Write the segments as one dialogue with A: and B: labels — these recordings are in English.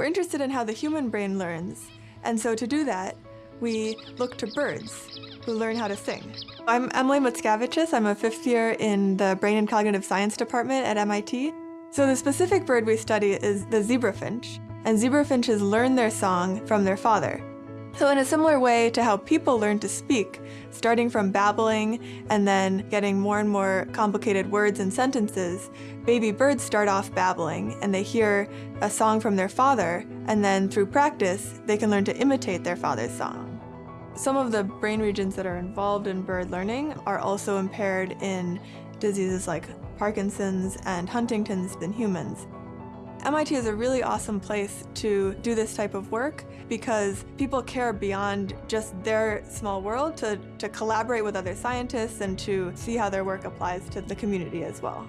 A: We're interested in how the human brain learns, and so to do that, we look to birds who learn how to sing. I'm Emily Mutskavicius. I'm a fifth year in the Brain and Cognitive Science department at MIT. So the specific bird we study is the zebrafinch, and zebrafinches learn their song from their father. So in a similar way to how people learn to speak, starting from babbling and then getting more and more complicated words and sentences, baby birds start off babbling and they hear a song from their father, and then through practice, they can learn to imitate their father's song. Some of the brain regions that are involved in bird learning are also impaired in diseases like Parkinson's and Huntington's in humans. MIT is a really awesome place to do this type of work because people care beyond just their small world to collaborate with other scientists and to see how their work applies to the community as well.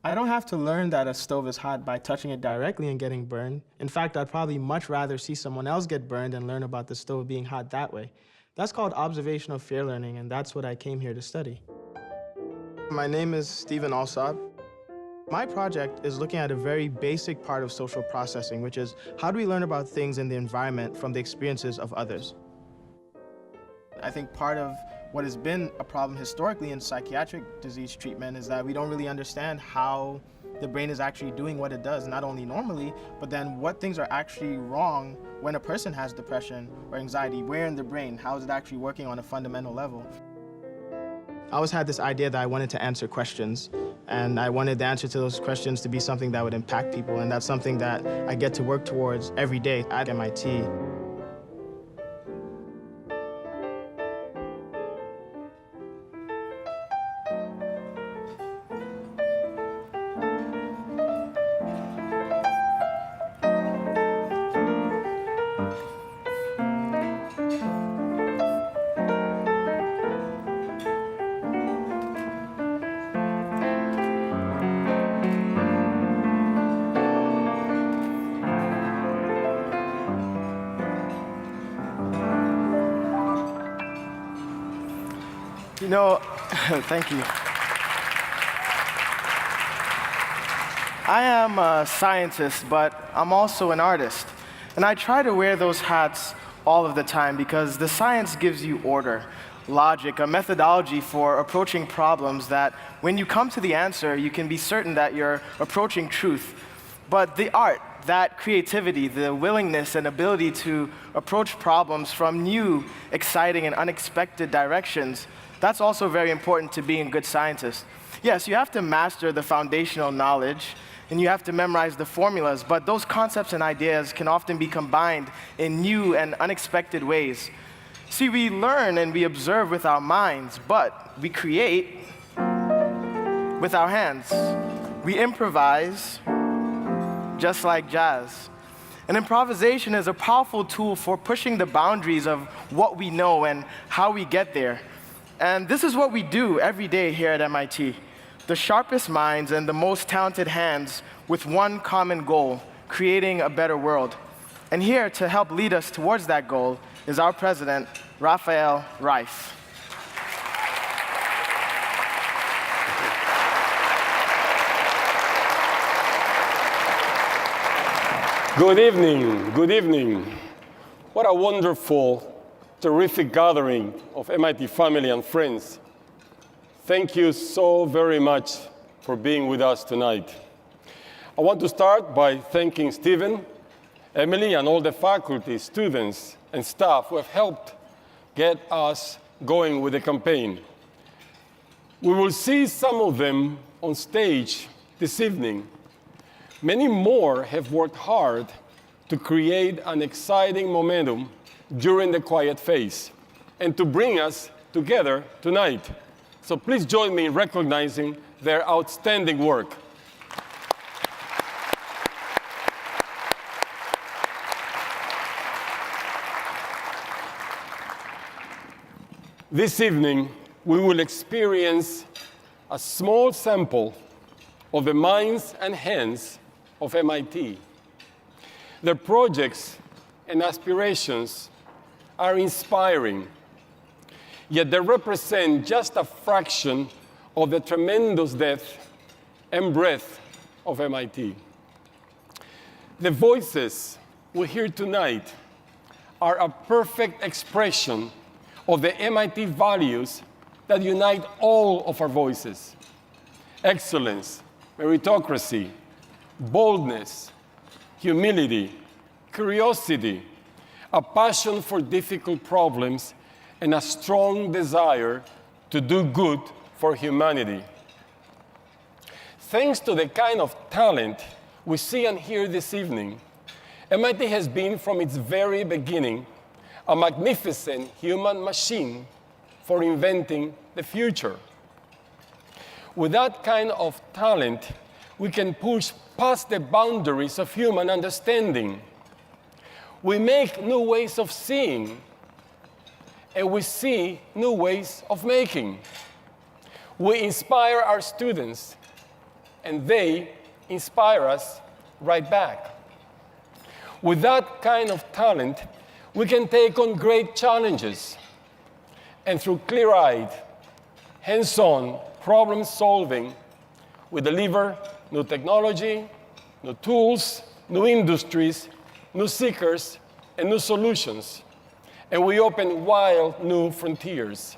B: I don't have to learn that a stove is hot by touching it directly and getting burned. In fact, I'd probably much rather see someone else get burned and learn about the stove being hot that way. That's called observational fear learning, and that's what I came here to study. My name is Stephen Alsop. My project is looking at a very basic part of social processing, which is how do we learn about things in the environment from the experiences of others? I think part of what has been a problem historically in psychiatric disease treatment is that we don't really understand how the brain is actually doing what it does, not only normally, but then what things are actually wrong when a person has depression or anxiety. Where in the brain? How is it actually working on a fundamental level? I always had this idea that I wanted to answer questions, and I wanted the answer to those questions to be something that would impact people, and that's something that I get to work towards every day at MIT. You know, thank you. I am a scientist, but I'm also an artist. And I try to wear those hats all of the time because the science gives you order, logic, a methodology for approaching problems that when you come to the answer, you can be certain that you're approaching truth. But the art, that creativity, the willingness and ability to approach problems from new, exciting, and unexpected directions, that's also very important to being a good scientist. Yes, you have to master the foundational knowledge, and you have to memorize the formulas, but those concepts and ideas can often be combined in new and unexpected ways. See, we learn and we observe with our minds, but we create with our hands. We improvise just like jazz. And improvisation is a powerful tool for pushing the boundaries of what we know and how we get there. And this is what we do every day here at MIT. The sharpest minds and the most talented hands with one common goal, creating a better world. And here to help lead us towards that goal is our president, Rafael Reif.
C: Good evening, good evening. What a wonderful, terrific gathering of MIT family and friends. Thank you so very much for being with us tonight. I want to start by thanking Stephen, Emily, and all the faculty, students, and staff who have helped get us going with the campaign. We will see some of them on stage this evening. Many more have worked hard to create an exciting momentum during the quiet phase and to bring us together tonight. So please join me in recognizing their outstanding work. This evening, we will experience a small sample of the minds and hands of MIT. Their projects and aspirations are inspiring, yet they represent just a fraction of the tremendous depth and breadth of MIT. The voices we hear tonight are a perfect expression of the MIT values that unite all of our voices: excellence, meritocracy, boldness, humility, curiosity, a passion for difficult problems, and a strong desire to do good for humanity. Thanks to the kind of talent we see and hear this evening, MIT has been from its very beginning a magnificent human machine for inventing the future. With that kind of talent, we can push past the boundaries of human understanding. We make new ways of seeing, and we see new ways of making. We inspire our students, and they inspire us right back. With that kind of talent, we can take on great challenges, and through clear-eyed, hands-on problem solving, we deliver new technology, new tools, new industries, new seekers, and new solutions. And we open wild new frontiers.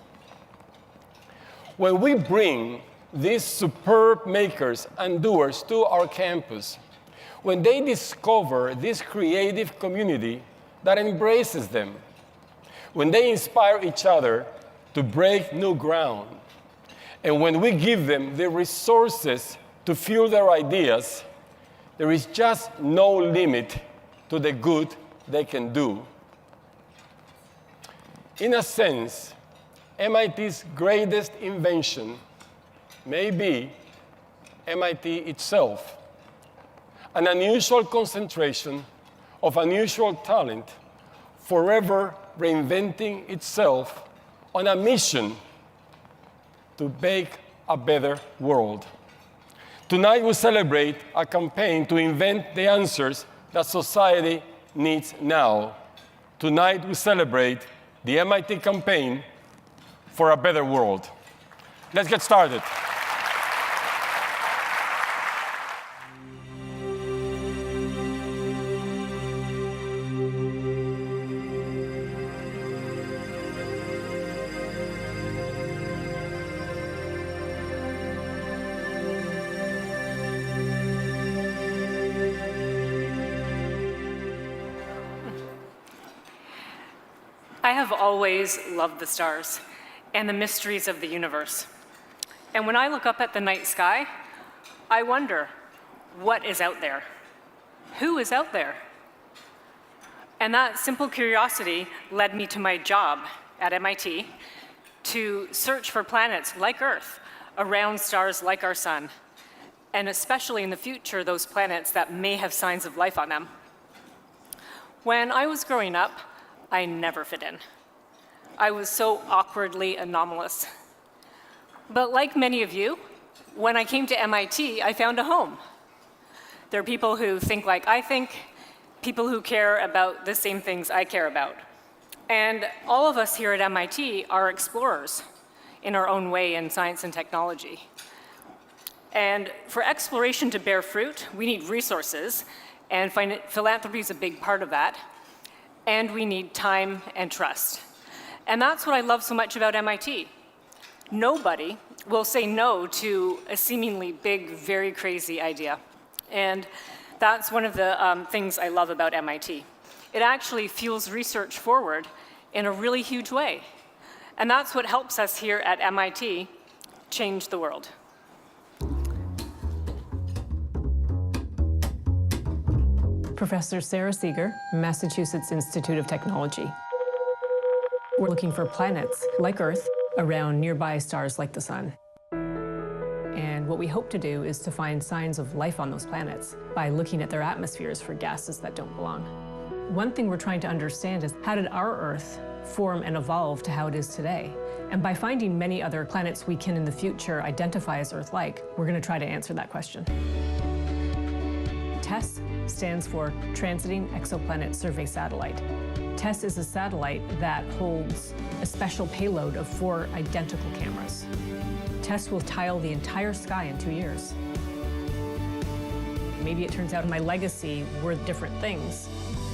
C: When we bring these superb makers and doers to our campus, when they discover this creative community that embraces them, when they inspire each other to break new ground, and when we give them the resources to fuel their ideas, there is just no limit to the good they can do. In a sense, MIT's greatest invention may be MIT itself, an unusual concentration of unusual talent, forever reinventing itself on a mission to make a better world. Tonight we celebrate a campaign to invent the answers that society needs now. Tonight we celebrate the MIT campaign for a better world. Let's get started.
D: I have always loved the stars and the mysteries of the universe. And when I look up at the night sky, I wonder, what is out there? Who is out there? And that simple curiosity led me to my job at MIT to search for planets like Earth around stars like our sun, and especially in the future, those planets that may have signs of life on them. When I was growing up, I never fit in. I was so awkwardly anomalous. But like many of you, when I came to MIT, I found a home. There are people who think like I think, people who care about the same things I care about. And all of us here at MIT are explorers in our own way in science and technology. And for exploration to bear fruit, we need resources, and philanthropy is a big part of that. And we need time and trust. And that's what I love so much about MIT. Nobody will say no to a seemingly big, very crazy idea. And that's one of the things I love about MIT. It actually fuels research forward in a really huge way. And that's what helps us here at MIT change the world.
E: Professor Sarah Seeger, Massachusetts Institute of Technology. We're looking for planets like Earth around nearby stars like the sun. And what we hope to do is to find signs of life on those planets by looking at their atmospheres for gases that don't belong. One thing we're trying to understand is, how did our Earth form and evolve to how it is today? And by finding many other planets we can in the future identify as Earth-like, we're going to try to answer that question. TESS stands for Transiting Exoplanet Survey Satellite. TESS is a satellite that holds a special payload of 4 identical cameras. TESS will tile the entire sky in 2 years. Maybe it turns out my legacy were different things,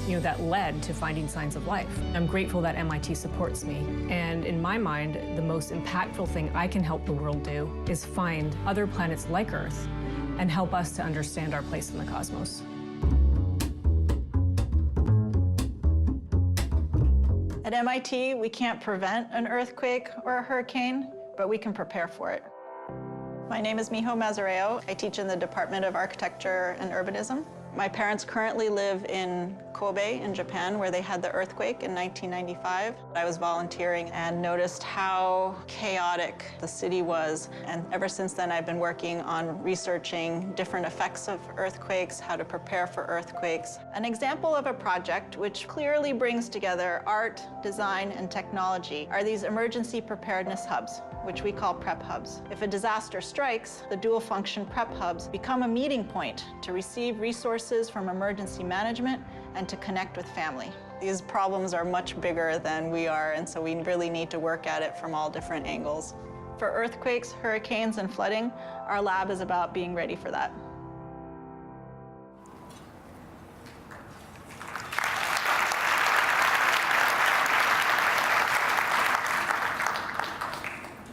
E: that led to finding signs of life. I'm grateful that MIT supports me. And in my mind, the most impactful thing I can help the world do is find other planets like Earth and help us to understand our place in the cosmos.
F: At MIT, we can't prevent an earthquake or a hurricane, but we can prepare for it. My name is Miho Mazareo. I teach in the Department of Architecture and Urbanism. My parents currently live in Kobe in Japan, where they had the earthquake in 1995. I was volunteering and noticed how chaotic the city was. And ever since then, I've been working on researching different effects of earthquakes, how to prepare for earthquakes. An example of a project which clearly brings together art, design, and technology are these emergency preparedness hubs, which we call prep hubs. If a disaster strikes, the dual function prep hubs become a meeting point to receive resources from emergency management and to connect with family. These problems are much bigger than we are, and so we really need to work at it from all different angles. For earthquakes, hurricanes, and flooding, our lab is about being ready for that.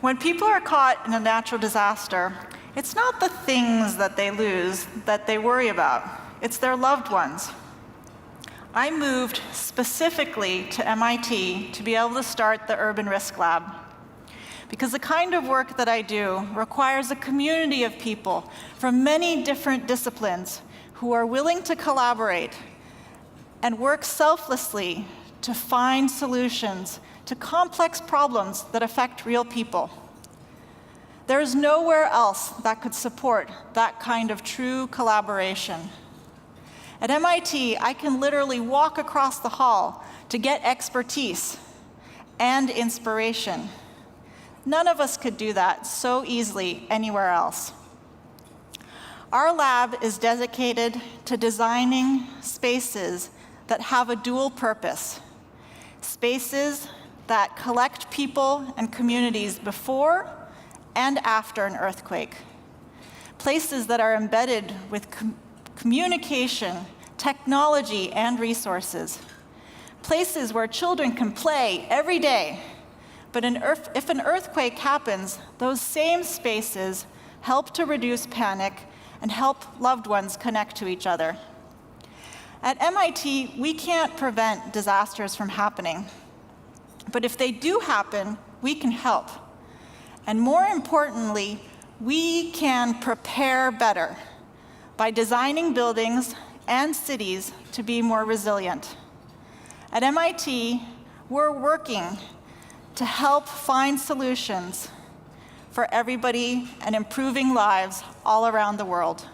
F: When people are caught in a natural disaster, it's not the things that they lose that they worry about. It's their loved ones. I moved specifically to MIT to be able to start the Urban Risk Lab, because the kind of work that I do requires a community of people from many different disciplines who are willing to collaborate and work selflessly to find solutions to complex problems that affect real people. There is nowhere else that could support that kind of true collaboration. At MIT, I can literally walk across the hall to get expertise and inspiration. None of us could do that so easily anywhere else. Our lab is dedicated to designing spaces that have a dual purpose, spaces that collect people and communities before and after an earthquake, places that are embedded with communication, technology, and resources, places where children can play every day. But if an earthquake happens, those same spaces help to reduce panic and help loved ones connect to each other. At MIT, we can't prevent disasters from happening. But if they do happen, we can help. And more importantly, we can prepare better by designing buildings and cities to be more resilient. At MIT, we're working to help find solutions for everybody and improving lives all around the world.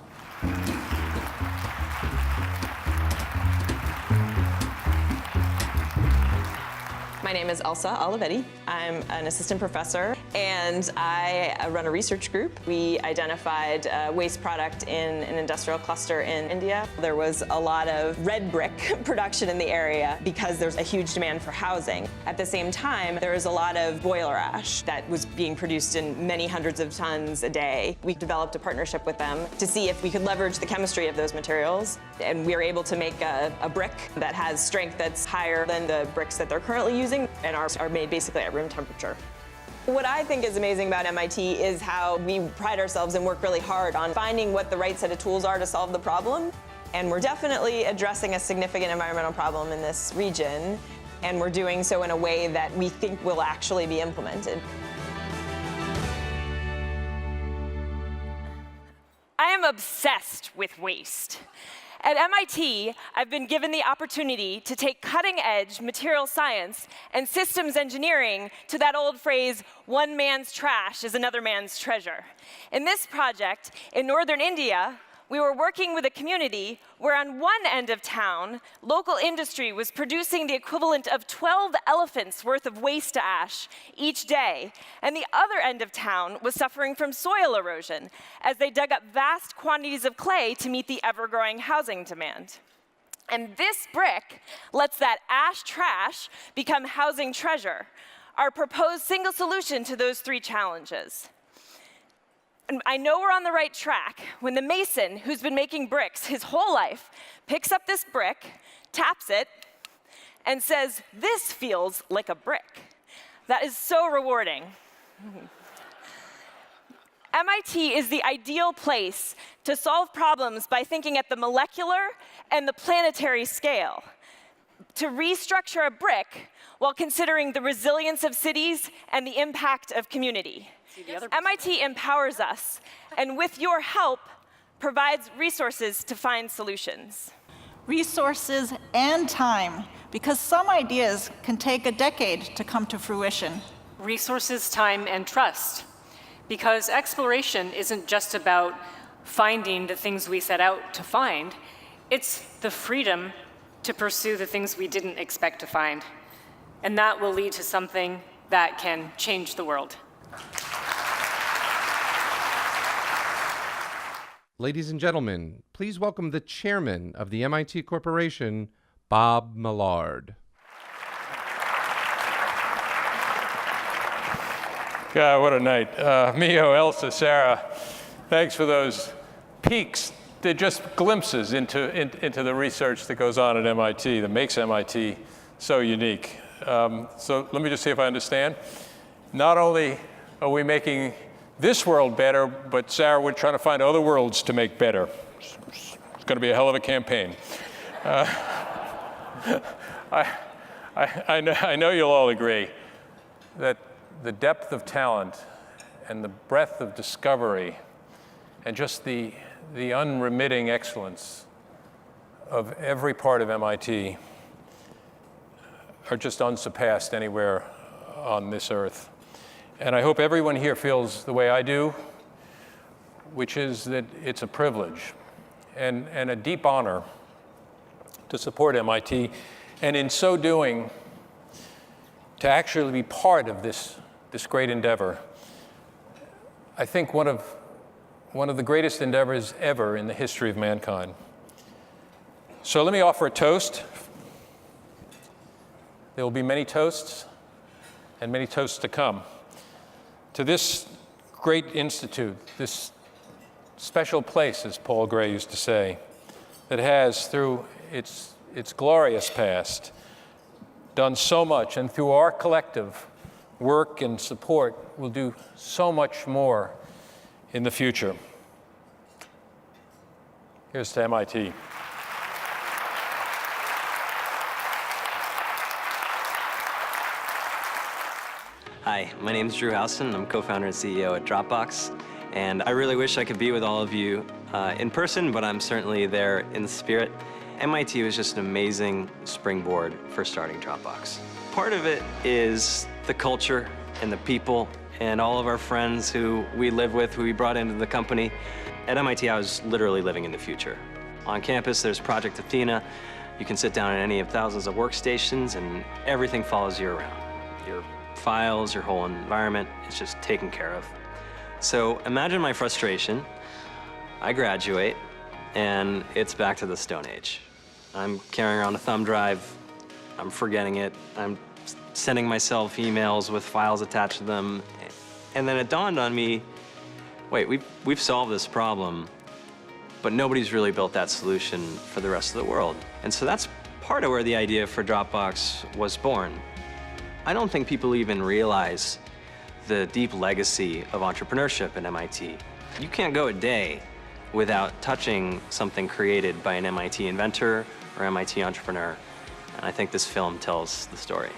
G: My name is Elsa Olivetti. I'm an assistant professor, and I run a research group. We identified a waste product in an industrial cluster in India. There was a lot of red brick production in the area because there's a huge demand for housing. At the same time, there was a lot of boiler ash that was being produced in many hundreds of tons a day. We developed a partnership with them to see if we could leverage the chemistry of those materials, and we were able to make a brick that has strength that's higher than the bricks that they're currently using, and ours are made basically at room temperature. What I think is amazing about MIT is how we pride ourselves and work really hard on finding what the right set of tools are to solve the problem. And we're definitely addressing a significant environmental problem in this region, and we're doing so in a way that we think will actually be implemented.
H: I am obsessed with waste. At MIT, I've been given the opportunity to take cutting-edge material science and systems engineering to that old phrase, one man's trash is another man's treasure. In this project, in northern India, we were working with a community where on one end of town, local industry was producing the equivalent of 12 elephants worth of waste ash each day, and the other end of town was suffering from soil erosion as they dug up vast quantities of clay to meet the ever-growing housing demand. And this brick lets that ash trash become housing treasure, our proposed single solution to those three challenges. And I know we're on the right track when the mason, who's been making bricks his whole life, picks up this brick, taps it, and says, "This feels like a brick." That is so rewarding. MIT is the ideal place to solve problems by thinking at the molecular and the planetary scale, to restructure a brick while considering the resilience of cities and the impact of community. MIT empowers us, and with your help, provides resources to find solutions.
F: Resources and time, because some ideas can take a decade to come to fruition.
D: Resources, time, and trust. Because exploration isn't just about finding the things we set out to find, it's the freedom to pursue the things we didn't expect to find. And that will lead to something that can change the world.
I: Ladies and gentlemen, please welcome the chairman of the MIT Corporation, Bob Millard.
J: God, what a night. Mio, Elsa, Sarah, thanks for those peeks. They're just glimpses into the research that goes on at MIT, that makes MIT so unique. So let me just see if I understand. Not only are we making this world better, but Sarah, we're trying to find other worlds to make better. It's going to be a hell of a campaign. I know you'll all agree that the depth of talent and the breadth of discovery and just the unremitting excellence of every part of MIT are just unsurpassed anywhere on this earth. And I hope everyone here feels the way I do, which is that it's a privilege and a deep honor to support MIT, and in so doing, to actually be part of this great endeavor. I think one of the greatest endeavors ever in the history of mankind. So let me offer a toast. There will be many toasts and many toasts to come to this great institute, this special place, as Paul Gray used to say, that has, through its glorious past, done so much, and through our collective work and support will do so much more in the future. Here's to MIT.
K: Hi, my name is Drew Houston. I'm co-founder and CEO at Dropbox. And I really wish I could be with all of you in person, but I'm certainly there in the spirit. MIT was just an amazing springboard for starting Dropbox. Part of it is the culture and the people and all of our friends who we live with, who we brought into the company. At MIT, I was literally living in the future. On campus, there's Project Athena. You can sit down at any of thousands of workstations and everything follows you around. Your files, your whole environment is just taken care of. So imagine my frustration. I graduate and it's back to the Stone Age. I'm carrying around a thumb drive, I'm forgetting it, I'm sending myself emails with files attached to them, and then it dawned on me, wait, we've solved this problem, but nobody's really built that solution for the rest of the world. And so that's part of where the idea for Dropbox was born. I don't think people even realize the deep legacy of entrepreneurship at MIT. You can't go a day without touching something created by an MIT inventor or MIT entrepreneur. And I think this film tells the story.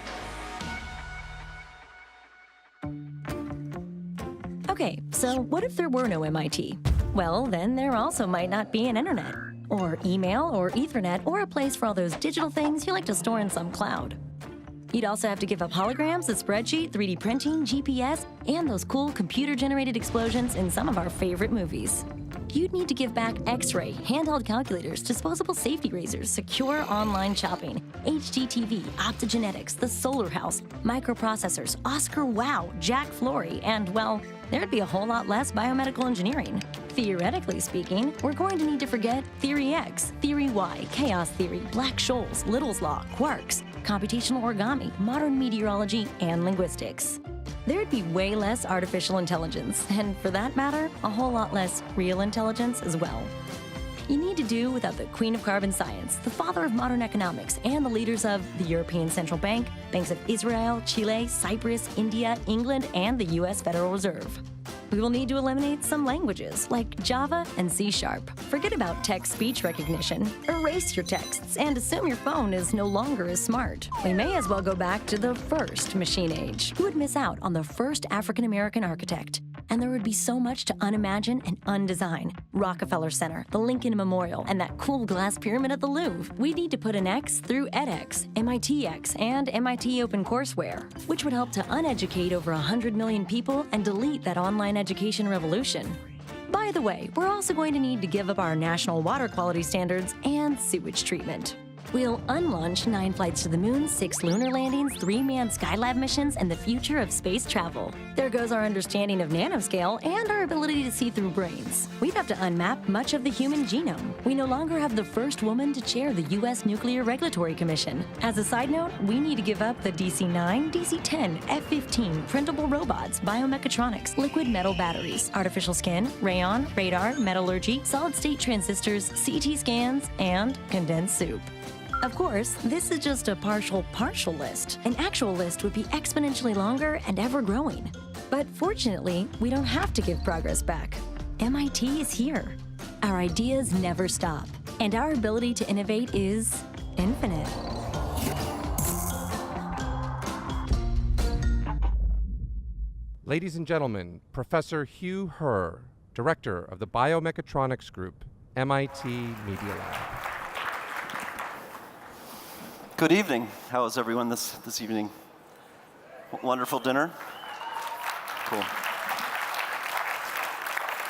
L: Okay, so what if there were no MIT? Well, then there also might not be an internet, or email, or Ethernet, or a place for all those digital things you like to store in some cloud. You'd also have to give up holograms, a spreadsheet, 3D printing, GPS, and those cool computer-generated explosions in some of our favorite movies. You'd need to give back X-ray, handheld calculators, disposable safety razors, secure online shopping, HDTV, optogenetics, the solar house, microprocessors, Oscar Wow, Jack Flory, and, well, there'd be a whole lot less biomedical engineering. Theoretically speaking, we're going to need to forget Theory X, Theory Y, Chaos Theory, Black Scholes, Little's Law, quarks, computational origami, modern meteorology, and linguistics. There'd be way less artificial intelligence, and for that matter, a whole lot less real intelligence as well. You need to do without the queen of carbon science, the father of modern economics, and the leaders of the European Central Bank, banks of Israel, Chile, Cyprus, India, England, and the US Federal Reserve. We will need to eliminate some languages, like Java and C#. Forget about text-speech recognition. Erase your texts and assume your phone is no longer as smart. We may as well go back to the first machine age. Who would miss out on the first African-American architect? And there would be so much to unimagine and undesign. Rockefeller Center, the Lincoln Memorial, and that cool glass pyramid at the Louvre. We need to put an X through edX, MITx, and MIT OpenCourseware, which would help to uneducate over 100 million people and delete that online education revolution. By the way, we're also going to need to give up our national water quality standards and sewage treatment. We'll unlaunch 9 flights to the moon, 6 lunar landings, 3 manned Skylab missions, and the future of space travel. There goes our understanding of nanoscale and our ability to see through brains. We'd have to unmap much of the human genome. We no longer have the first woman to chair the U.S. Nuclear Regulatory Commission. As a side note, we need to give up the DC-9, DC-10, F-15, printable robots, biomechatronics, liquid metal batteries, artificial skin, rayon, radar, metallurgy, solid-state transistors, CT scans, and condensed soup. Of course, this is just a partial list. An actual list would be exponentially longer and ever-growing. But fortunately, we don't have to give progress back. MIT is here. Our ideas never stop, and our ability to innovate is infinite.
I: Ladies and gentlemen, Professor Hugh Herr, Director of the Biomechatronics Group, MIT Media Lab.
M: Good evening. How is everyone this evening? Wonderful dinner? Cool.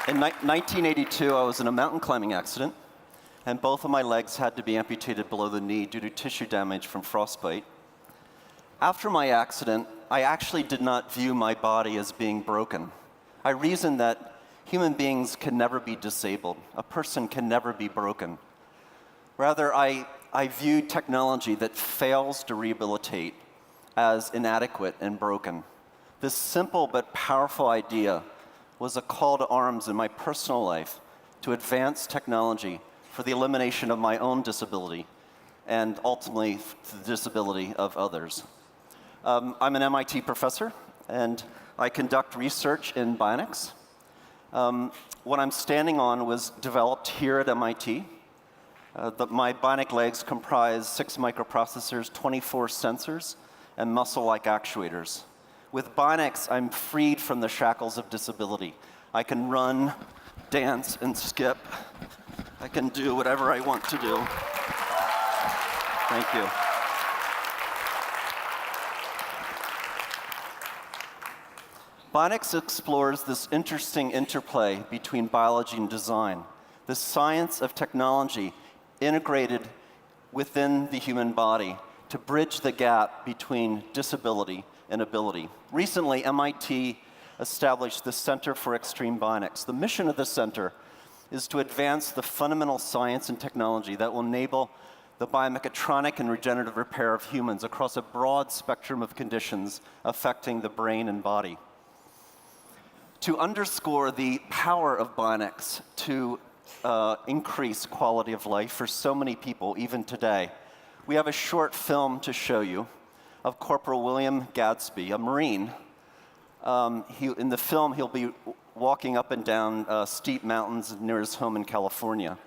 M: In 1982, I was in a mountain climbing accident, and both of my legs had to be amputated below the knee due to tissue damage from frostbite. After my accident, I actually did not view my body as being broken. I reasoned that human beings can never be disabled. A person can never be broken. Rather, I viewed technology that fails to rehabilitate as inadequate and broken. This simple but powerful idea was a call to arms in my personal life to advance technology for the elimination of my own disability and ultimately the disability of others. I'm an MIT professor, and I conduct research in bionics. What I'm standing on was developed here at MIT. My bionic legs comprise 6 microprocessors, 24 sensors, and muscle-like actuators. With bionics, I'm freed from the shackles of disability. I can run, dance, and skip. I can do whatever I want to do. Thank you. Bionics explores this interesting interplay between biology and design, the science of technology integrated within the human body to bridge the gap between disability and ability. Recently, MIT established the Center for Extreme Bionics. The mission of the center is to advance the fundamental science and technology that will enable the biomechatronic and regenerative repair of humans across a broad spectrum of conditions affecting the brain and body. To underscore the power of bionics to increase quality of life for so many people, even today, we have a short film to show you of Corporal William Gadsby, a Marine. In the film, he'll be walking up and down steep mountains near his home in California.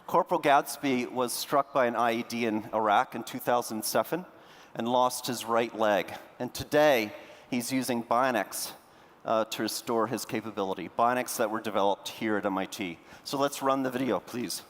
M: Corporal Gadsby was struck by an IED in Iraq in 2007 and lost his right leg. And today, he's using bionics to restore his capability, bionics that were developed here at MIT. So let's run the video, please.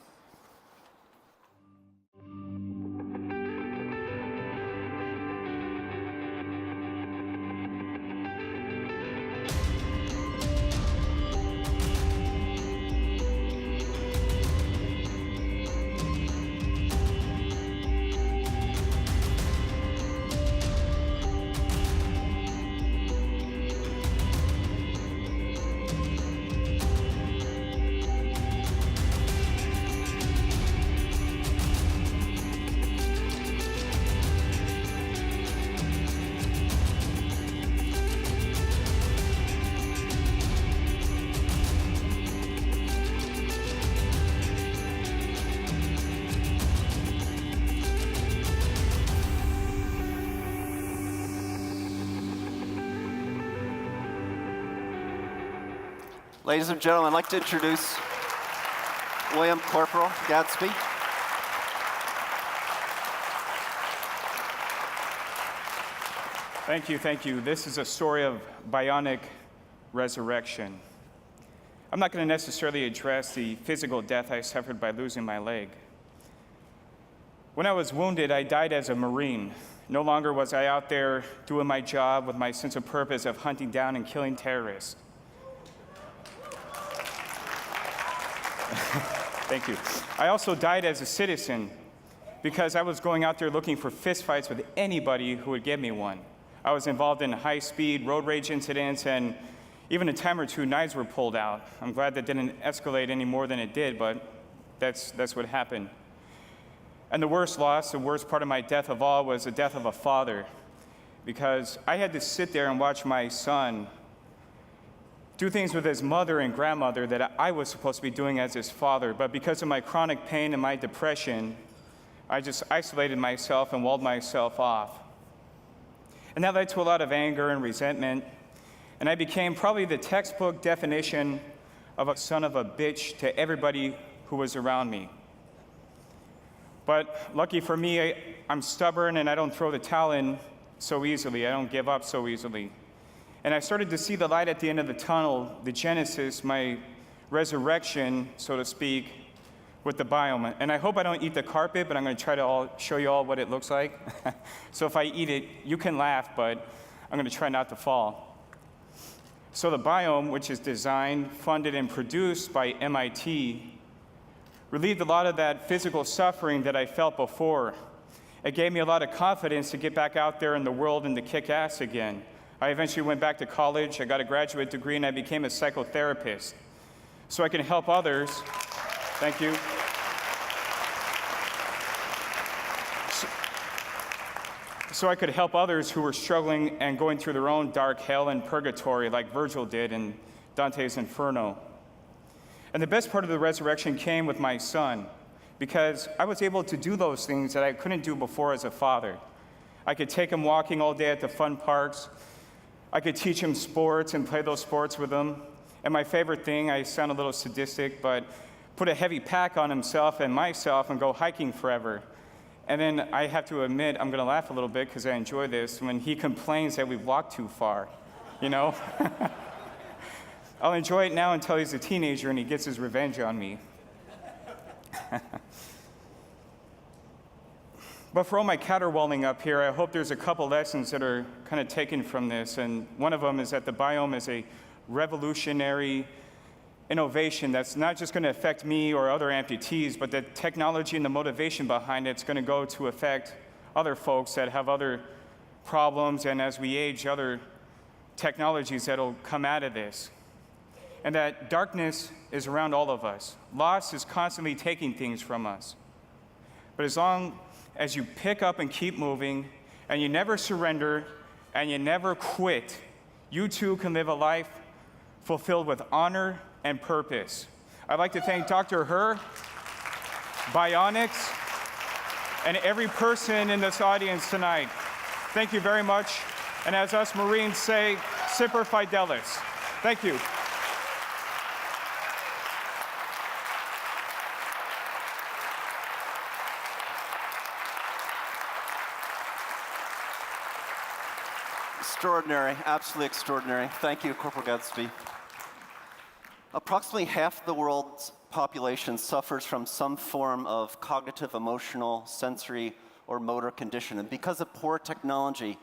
M: Ladies and gentlemen, I'd like to introduce William Corporal Gadsby.
N: Thank you, thank you. This is a story of bionic resurrection. I'm not going to necessarily address the physical death I suffered by losing my leg. When I was wounded, I died as a Marine. No longer was I out there doing my job with my sense of purpose of hunting down and killing terrorists. Thank you. I also died as a citizen because I was going out there looking for fistfights with anybody who would give me one. I was involved in high-speed road rage incidents, and even a time or two, knives were pulled out. I'm glad that didn't escalate any more than it did, but that's what happened. And the worst loss, the worst part of my death of all, was the death of a father, because I had to sit there and watch my son do things with his mother and grandmother that I was supposed to be doing as his father. But because of my chronic pain and my depression, I just isolated myself and walled myself off. And that led to a lot of anger and resentment. And I became probably the textbook definition of a son of a bitch to everybody who was around me. But lucky for me, I'm stubborn and I don't throw the towel in so easily. I don't give up so easily. And I started to see the light at the end of the tunnel, the genesis, my resurrection, so to speak, with the biome. And I hope I don't eat the carpet, but I'm going to try to show you all what it looks like. So if I eat it, you can laugh, but I'm going to try not to fall. So the biome, which is designed, funded, and produced by MIT, relieved a lot of that physical suffering that I felt before. It gave me a lot of confidence to get back out there in the world and to kick ass again. I eventually went back to college, I got a graduate degree, and I became a psychotherapist. So I can help others. Thank you. So I could help others who were struggling and going through their own dark hell and purgatory like Virgil did in Dante's Inferno. And the best part of the resurrection came with my son, because I was able to do those things that I couldn't do before as a father. I could take him walking all day at the fun parks. I could teach him sports and play those sports with him. And my favorite thing, I sound a little sadistic, but put a heavy pack on himself and myself and go hiking forever. And then I have to admit, I'm going to laugh a little bit because I enjoy this, when he complains that we've walked too far, you know? I'll enjoy it now until he's a teenager and he gets his revenge on me. But for all my caterwauling up here, I hope there's a couple lessons that are kind of taken from this. And one of them is that the biome is a revolutionary innovation that's not just going to affect me or other amputees, but the technology and the motivation behind it's going to go to affect other folks that have other problems, and as we age, other technologies that'll come out of this. And that darkness is around all of us. Loss is constantly taking things from us. But as long as you pick up and keep moving, and you never surrender, and you never quit, you too can live a life fulfilled with honor and purpose. I'd like to thank Dr. Herr, Bionics, and every person in this audience tonight. Thank you very much. And as us Marines say, Semper Fidelis. Thank you.
M: Extraordinary, absolutely extraordinary. Thank you, Corporal Gadsby. Approximately half the world's population suffers from some form of cognitive, emotional, sensory, or motor condition. And because of poor technology,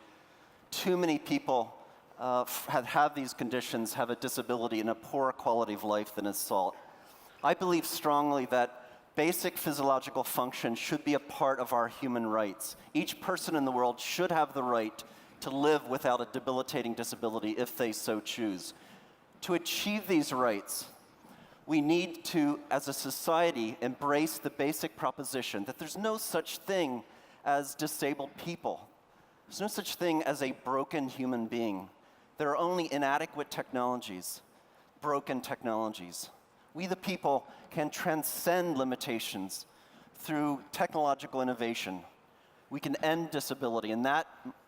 M: too many people have these conditions, have a disability, and a poorer quality of life than is sought. I believe strongly that basic physiological function should be a part of our human rights. Each person in the world should have the right to live without a debilitating disability if they so choose. To achieve these rights, we need to, as a society, embrace the basic proposition that there's no such thing as disabled people. There's no such thing as a broken human being. There are only inadequate technologies, broken technologies. We, the people, can transcend limitations through technological innovation. We can end disability, and that,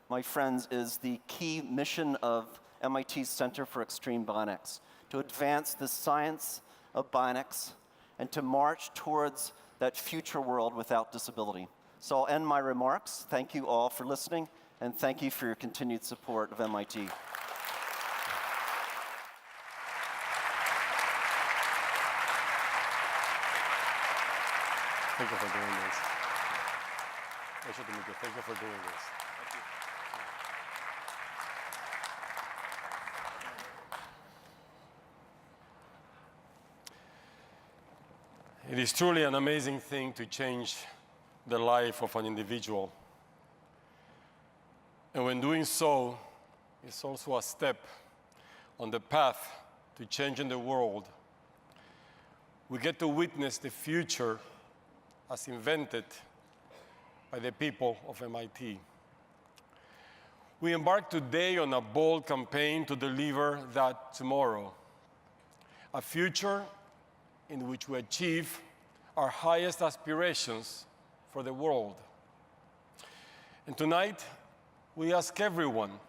M: my friends, is the key mission of MIT's Center for Extreme Bionics, to advance the science of bionics and to march towards that future world without disability. So I'll end my remarks. Thank you all for listening, and thank you for your continued support of MIT.
C: Thank you for doing this. Pleasure to meet you. Thank you for doing this. It is truly an amazing thing to change the life of an individual. And when doing so, it's also a step on the path to changing the world. We get to witness the future as invented by the people of MIT. We embark today on a bold campaign to deliver that tomorrow, a future in which we achieve our highest aspirations for the world. And tonight, we ask everyone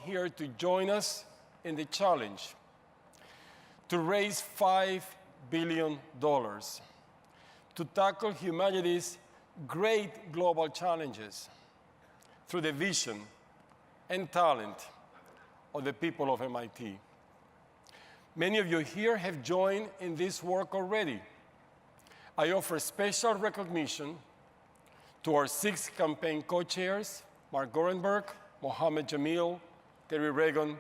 C: here to join us in the challenge to raise $5 billion to tackle humanity's great global challenges through the vision and talent of the people of MIT. Many of you here have joined in this work already. I offer special recognition to our 6 campaign co-chairs, Mark Gorenberg, Mohammed Jamil, Terry Reagan,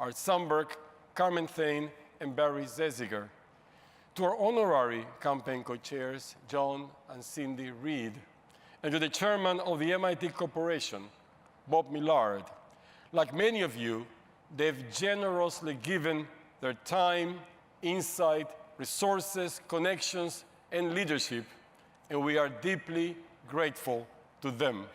C: Art Sandberg, Carmen Thane, and Barry Zesiger. To our honorary campaign co-chairs, John and Cindy Reed, and to the chairman of the MIT Corporation, Bob Millard. Like many of you, they've generously given their time, insight, resources, connections, and leadership, and we are deeply grateful to them.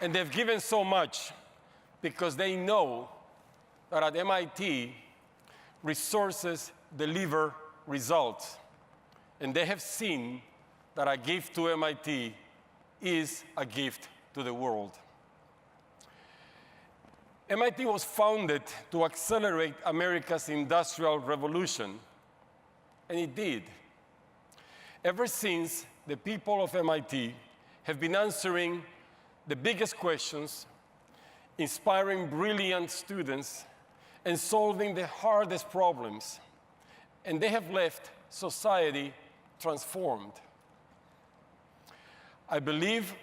C: And they've given so much because they know that at MIT, resources deliver results. And they have seen that a gift to MIT is a gift to the world. MIT was founded to accelerate America's industrial revolution, and it did. Ever since, the people of MIT have been answering the biggest questions, inspiring brilliant students, and solving the hardest problems. And they have left society transformed. I believe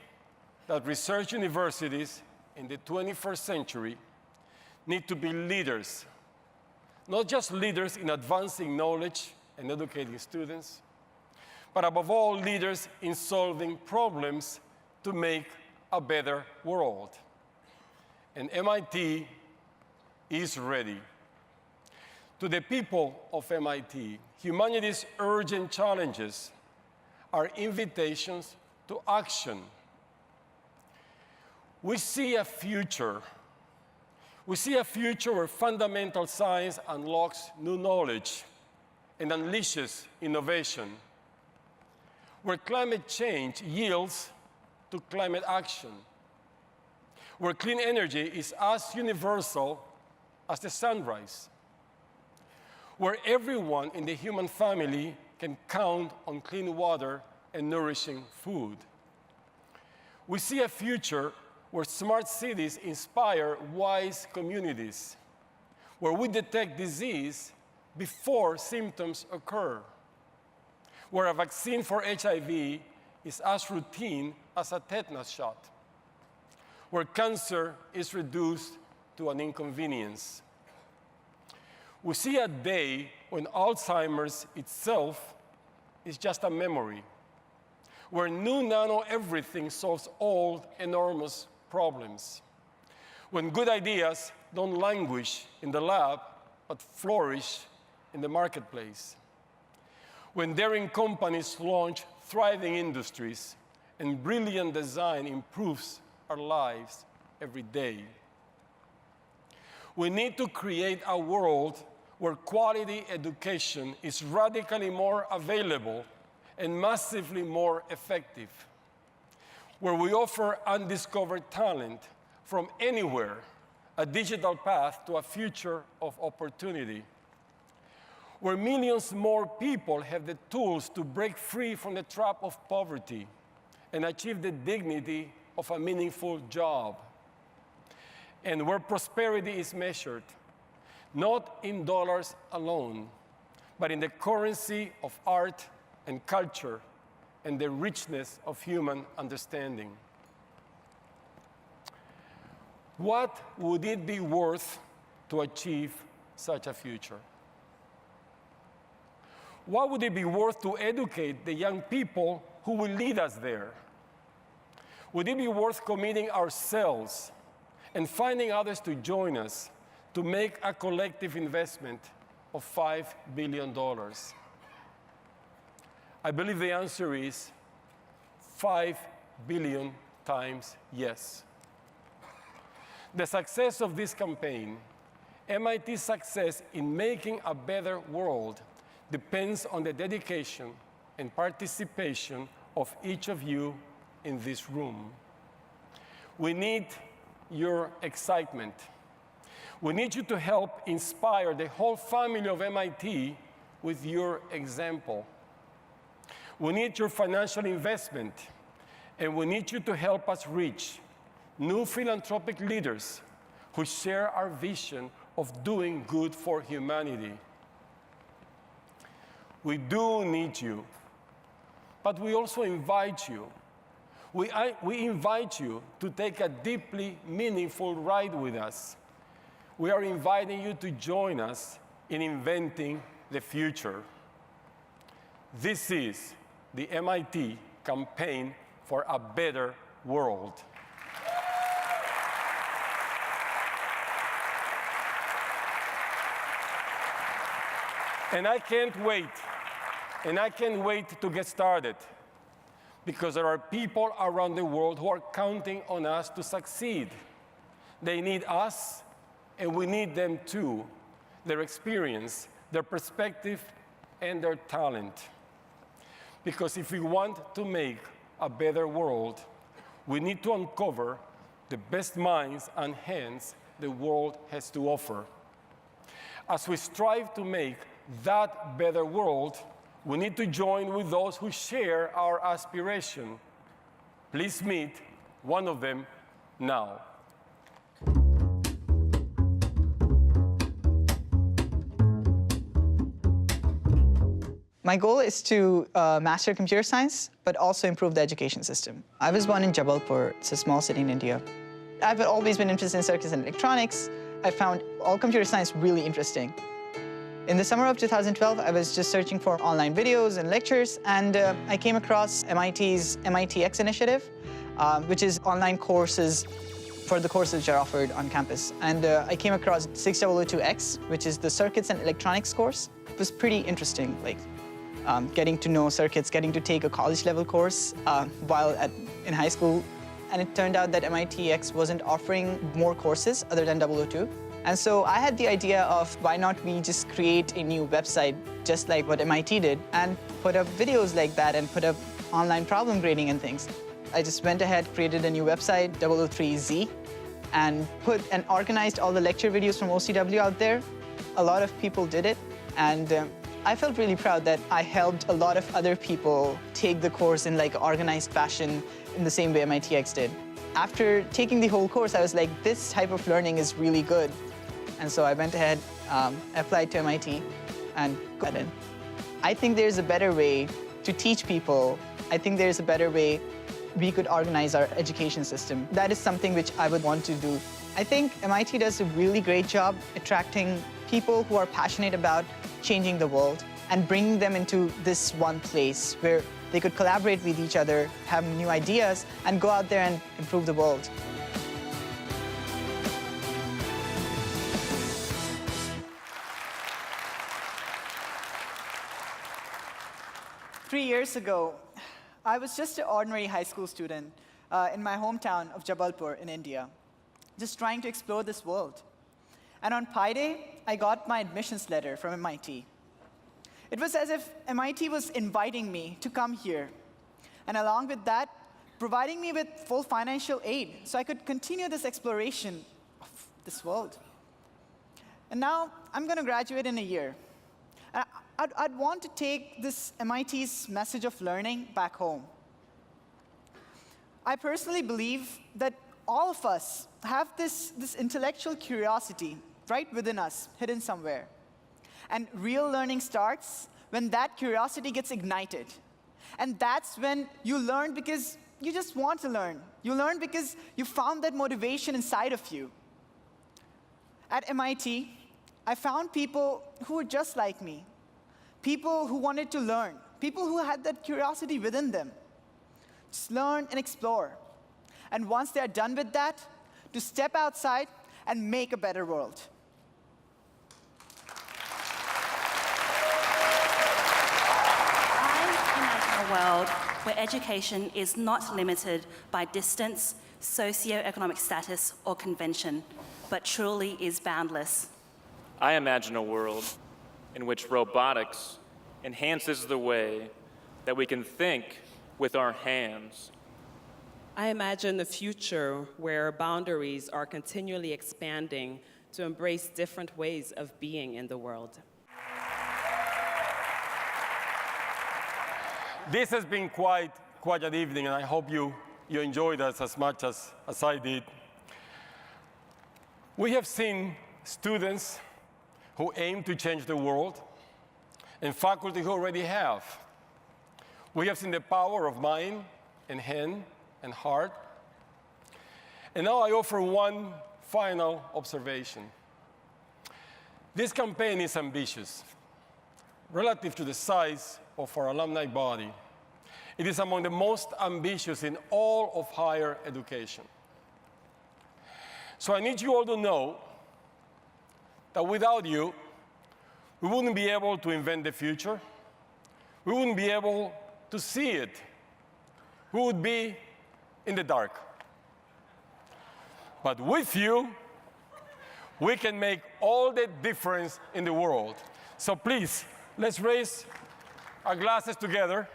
C: that research universities in the 21st century need to be leaders, not just leaders in advancing knowledge and educating students, but above all, leaders in solving problems to make a better world. And MIT is ready. To the people of MIT, humanity's urgent challenges are invitations to action. We see a future where fundamental science unlocks new knowledge and unleashes innovation, where climate change yields to climate action, where clean energy is as universal as the sunrise, where everyone in the human family can count on clean water and nourishing food. We see a future where smart cities inspire wise communities, where we detect disease before symptoms occur, where a vaccine for HIV is as routine as a tetanus shot, where cancer is reduced to an inconvenience. We see a day when Alzheimer's itself is just a memory, where new nano-everything solves old, enormous problems, when good ideas don't languish in the lab, but flourish in the marketplace, when daring companies launch thriving industries and brilliant design improves our lives every day. We need to create a world where quality education is radically more available and massively more effective, where we offer undiscovered talent from anywhere a digital path to a future of opportunity, where millions more people have the tools to break free from the trap of poverty and achieve the dignity of a meaningful job, and where prosperity is measured not in dollars alone, but in the currency of art and culture and the richness of human understanding. What would it be worth to achieve such a future? What would it be worth to educate the young people who will lead us there? Would it be worth committing ourselves and finding others to join us to make a collective investment of $5 billion? I believe the answer is 5 billion times yes. The success of this campaign, MIT's success in making a better world, depends on the dedication and participation of each of you in this room. We need your excitement. We need you to help inspire the whole family of MIT with your example. We need your financial investment, and we need you to help us reach new philanthropic leaders who share our vision of doing good for humanity. We do need you, but we also invite you. We invite you to take a deeply meaningful ride with us. We are inviting you to join us in inventing the future. This is the MIT Campaign for a Better World. And I can't wait to get started, because there are people around the world who are counting on us to succeed. They need us, and we need them too, their experience, their perspective, and their talent. Because if we want to make a better world, we need to uncover the best minds and hands the world has to offer. As we strive to make that better world, we need to join with those who share our aspiration. Please meet one of them now.
O: My goal is to master computer science, but also improve the education system. I was born in Jabalpur. It's a small city in India. I've always been interested in circuits and electronics. I found all computer science really interesting. In the summer of 2012, I was just searching for online videos and lectures, and I came across MIT's MITx initiative, which is online courses for the courses which are offered on campus. And I came across 6002X, which is the circuits and electronics course. It was pretty interesting, like getting to know circuits, getting to take a college-level course while in high school. And it turned out that MITx wasn't offering more courses other than 002. And so I had the idea of why not we just create a new website just like what MIT did and put up videos like that and put up online problem grading and things. I just went ahead, created a new website, 003Z, and organized all the lecture videos from OCW out there. A lot of people did it, and I felt really proud that I helped a lot of other people take the course in like organized fashion in the same way MITx did. After taking the whole course, I was like, this type of learning is really good. And so I went ahead, applied to MIT, and got in. I think there's a better way to teach people. I think there's a better way we could organize our education system. That is something which I would want to do. I think MIT does a really great job attracting people who are passionate about changing the world and bringing them into this one place where they could collaborate with each other, have new ideas, and go out there and improve the world. Three years ago, I was just an ordinary high school student in my hometown of Jabalpur in India, just trying to explore this world. And on Pi Day, I got my admissions letter from MIT. It was as if MIT was inviting me to come here, and along with that, providing me with full financial aid so I could continue this exploration of this world. And now I'm going to graduate in a year. And I'd want to take this MIT's message of learning back home. I personally believe that all of us have this intellectual curiosity right within us, hidden somewhere. And real learning starts when that curiosity gets ignited. And that's when you learn because you just want to learn. You learn because you found that motivation inside of you. At MIT, I found people who were just like me, people who wanted to learn, people who had that curiosity within them. Just learn and explore. And once they're done with that, to step outside and make a better world.
P: A world where education is not limited by distance, socioeconomic status, or convention, but truly is boundless.
Q: I imagine a world in which robotics enhances the way that we can think with our hands.
R: I imagine the future where boundaries are continually expanding to embrace different ways of being in the world.
C: This has been quite an evening, and I hope you enjoyed us as much as I did. We have seen students who aim to change the world, and faculty who already have. We have seen the power of mind and hand and heart. And now I offer one final observation. This campaign is ambitious. Relative to the size of our alumni body, it is among the most ambitious in all of higher education. So I need you all to know that without you, we wouldn't be able to invent the future. We wouldn't be able to see it. We would be in the dark. But with you, we can make all the difference in the world. So please, let's raise our glasses together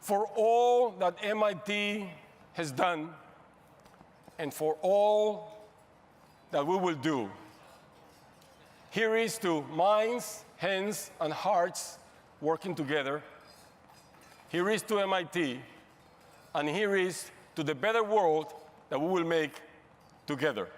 C: for all that MIT has done and for all that we will do. Here is to minds, hands, and hearts working together. Here is to MIT, and here is to the better world that we will make together.